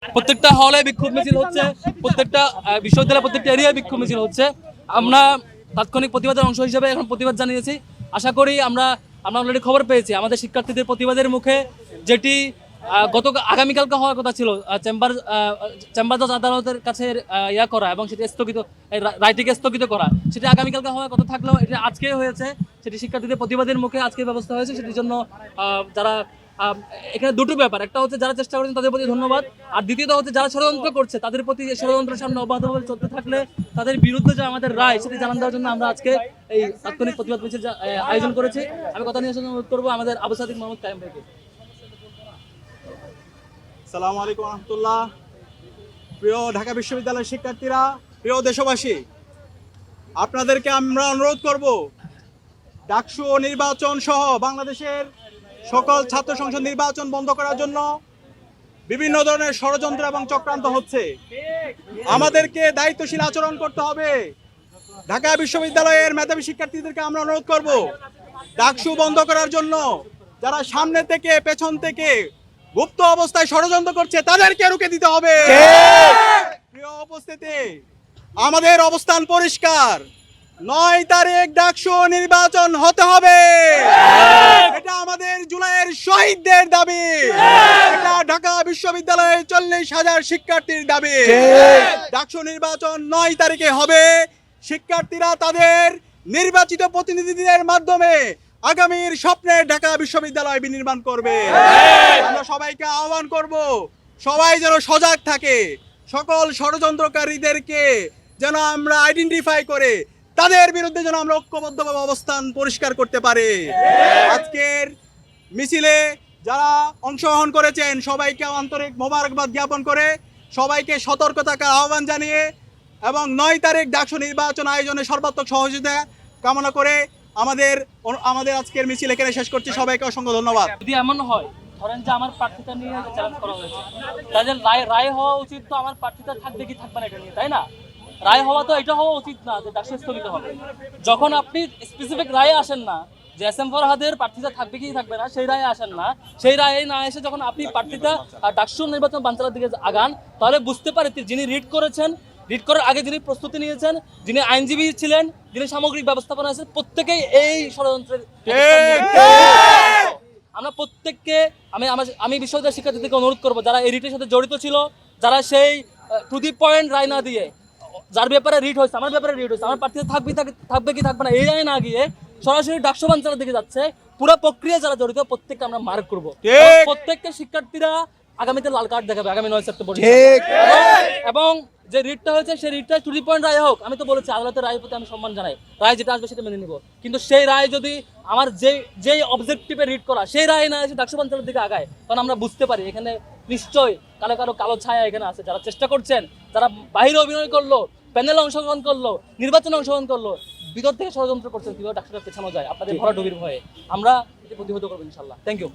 প্রত্যেকটা হলে বিক্ষোভ মিছিল হচ্ছে, প্রত্যেকটা বিশ্ববিদ্যালয়ে প্রত্যেকটা এরিয়ায় বিক্ষোভ মিছিল হচ্ছে। আমরা তাৎক্ষণিক প্রতিবাদের অংশ হিসেবে এখন প্রতিবাদ জানিয়েছি। আশা করি আমরা অলরেডি খবর পেয়েছি আমাদের শিক্ষার্থীদের প্রতিবাদের মুখে যেটি আগামীকালকে হওয়ার কথা ছিল, চেম্বার জজ আদালতের কাছে ইয়া করা এবং সেটি স্থগিত, রায়টিকে স্থগিত করা, সেটি আগামীকালকে হওয়ার কথা থাকলেও এটি আজকে হয়েছে। সেটি শিক্ষার্থীদের প্রতিবাদের মুখে আজকে ব্যবস্থা হয়েছে। সেটির জন্য যারা এখানে দুটো ব্যাপার, একটা হচ্ছে যারা চেষ্টা করেছেন তাদের প্রতি ধন্যবাদ, আর দ্বিতীয়ত হচ্ছে যারা ষড়যন্ত্র করছে তাদের প্রতি ষড়যন্ত্রের সামনে অবাধভাবে চলতে থাকলে তাদের বিরুদ্ধে যে আমাদের রায় সেটি জানান দেওয়ার জন্য আমরা আজকে এই তাৎক্ষণিক প্রতিবাদ মিছিল আয়োজন করেছি। আমি কথা নিয়ে অনুরোধ করবো আমাদের আবু সাদিক মোহাম্মদ কায়েম ভাইকে। আসসালামু আলাইকুম রহমতুল্লাহ। প্রিয় ঢাকা বিশ্ববিদ্যালয়ের শিক্ষার্থীরা, প্রিয় দেশবাসী, আপনাদেরকে আমরা অনুরোধ করব, ডাকসু নির্বাচন সহ বাংলাদেশের সকল ছাত্র সংসদ নির্বাচন বন্ধ করার জন্য বিভিন্ন ধরনের ষড়যন্ত্র এবং চক্রান্ত হচ্ছে। আমাদেরকে দায়িত্বশীল আচরণ করতে হবে। ঢাকা বিশ্ববিদ্যালয়ের মেধাবী শিক্ষার্থীদেরকে আমরা অনুরোধ করব, ডাকসু বন্ধ করার জন্য যারা সামনে থেকে পেছন থেকে গুপ্ত অবস্থায় ষড়যন্ত্র করছে তাদেরকে রুখে দিতে হবে। প্রিয় উপস্থিতি, আমাদের অবস্থান পরিষ্কার। 9 তারিখ ডাকসু নির্বাচন হতে হবে। এটা আমাদের জুলাইয়ের শহীদদের দাবি, এটা ঢাকা বিশ্ববিদ্যালয়ের 40,000 শিক্ষার্থীর দাবি। ডাকসু নির্বাচন 9 তারিখে হবে। শিক্ষার্থীরা তাদের নির্বাচিত প্রতিনিধিদের মাধ্যমে আগামীর স্বপ্নের ঢাকা বিশ্ববিদ্যালয় বিনির্মাণ করবে। আমরা সবাইকে আহ্বান করব, সবাই যেন সজাগ থাকে, সকল ষড়যন্ত্রকারীদেরকে যেন আমরা আইডেন্টিফাই করে তাদের বিরুদ্ধে যেন আমরা ঐক্যবদ্ধভাবে অবস্থান পরিষ্কার করতে পারি। আজকের মিছিলে যারা অংশগ্রহণ করেছেন সবাইকে আন্তরিক মোবারকবাদ জ্ঞাপন করে সবাইকে সতর্ক থাকার আহ্বান জানিয়ে এবং 9 তারিখ ডাকসু নির্বাচন আয়োজনে সর্বাত্মক সহযোগিতা কামনা করে আমাদের আজকের মিছিল এখানে শেষ করছি। সবাইকে অসংখ্য ধন্যবাদ। যদি এমন হয়, ধরেন যে আমার প্রার্থিতা নিয়ে চ্যালেঞ্জ করা হয়েছে, তাদের রায় হওয়া উচিত তো আমার প্রার্থিতা থাকবে কি থাকবে না এটা নিয়ে, তাই না? রায় হওয়া তো এটা হওয়া উচিত না যে ডাকসু স্থগিত হবে। যখন আপনি স্পেসিফিক রায়ে আসেন না যে এস এম ফরহাদের প্রার্থিতা থাকবে কি থাকবে না, সেই রায়ে আসেন না, সেই রায়ে না এসে যখন আপনি প্রার্থিতা ডাকসু নির্বাচন বানচালের দিকে আগান, তাহলে বুঝতে পারে যিনি রিড করার আগে যিনি প্রস্তুতি নিয়েছেন, যিনি আইনজীবী ছিলেন, যিনি সামগ্রিক ব্যবস্থাপনা আছেন, প্রত্যেকেই এই ষড়যন্ত্রের। আমরা প্রত্যেককে আমি বিশ্ববিদ্যালয় শিক্ষার্থীদেরকে অনুরোধ করবো, যারা এই রিটের সাথে জড়িত ছিল, যারা সেই টু দি পয়েন্ট রায় না দিয়ে, যার ব্যাপারে রিট হয়েছে, আমার ব্যাপারে রিট হয়েছে, আমার প্রার্থী থাকবে কি থাকবে না এই রায় না গিয়ে সরাসরি ডাকসু বানচালের দিকে যাচ্ছে, পুরো প্রক্রিয়া যারা জড়িত প্রত্যেককে আমরা মার্ক করবো। প্রত্যেকটা শিক্ষার্থীরা আগামীতে লাল কার্ড দেখাবে আগামী 9 সেপ্টেম্বর। এবং যে রিটটা হয়েছে সেই রিটটা টু দি পয়েন্ট রায় হোক। আমি তো বলেছি আদালতের রায়ের প্রতি আমি সম্মান জানাই, রায় যেটা আসবে সেটা মেনে নিব, কিন্তু সেই রায় যদি আমার যেই অবজেক্টিভে রিড করা সেই রায় না এসে ডাকসু বানচালের দিকে আগায়, তখন আমরা বুঝতে পারি এখানে নিশ্চয়ই কালো ছায়া এখানে আছে। যারা চেষ্টা করছেন, যারা বাহিরে অভিনয় করলো, প্যানেলে অংশগ্রহণ করলো, নির্বাচনে অংশগ্রহণ করলো, ভিতর থেকে ষড়যন্ত্র করছেন কিভাবে ডাকসুটা পেছানো যায় আপনাদের ভরা ডুবির ভয়ে। আমরা এটি প্রতিহত করবো ইনশাল্লাহ। Thank you.